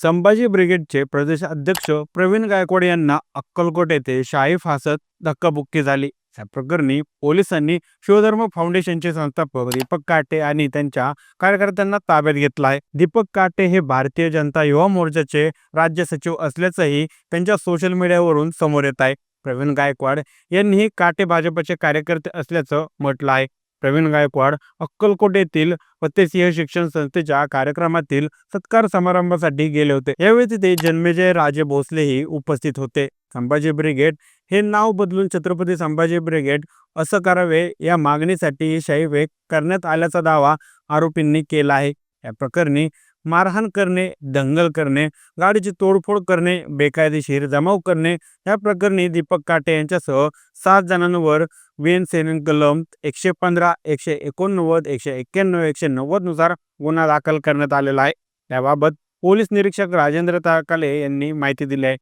संभाजी ब्रिगेडचे प्रदेश अध्यक्ष प्रवीण गायकवाड यांना अक्कलकोट येथे शाही फासत धक्काबुक्की झाली. या प्रकरणी पोलिसांनी शिवधर्म फाउंडेशनचे संस्थापक दीपक काटे आणि त्यांच्या कार्यकर्त्यांना ताब्यात घेतला आहे. दीपक काटे हे भारतीय जनता युवा मोर्चाचे राज्य सचिव असल्याचंही त्यांच्या सोशल मीडियावरून समोर येत आहे. प्रवीण गायकवाड यांनीही काटे भाजपचे कार्यकर्ते असल्याचं म्हटलं आहे. प्रवीण गायकवाड अक्कलकोट येथील फतेसिंह शिक्षण संस्थेच्या कार्यक्रमातील सत्कार समारंभासाठी गेले होते. यावेळी तिथे जन्मेजय राजे भोसलेही उपस्थित होते. संभाजी ब्रिगेड हे नाव बदलून छत्रपती संभाजी ब्रिगेड असं करावे या मागणीसाठी ही शाही वेग करण्यात आल्याचा दावा आरोपींनी केला आहे. या प्रकरणी मारहाण करणे, दंगल करणे, गाडीची तोडफोड करणे, बेकायदेशीर जमाव करणे या प्रकरणी दीपक काटे यांच्यासह 7 जणांवर VN कलम 115, 189, 191, 190 नुसार गुन्हा दाखल करण्यात आलेला आहे. त्याबाबत पोलीस निरीक्षक राजेंद्र ताकाले यांनी माहिती दिली आहे.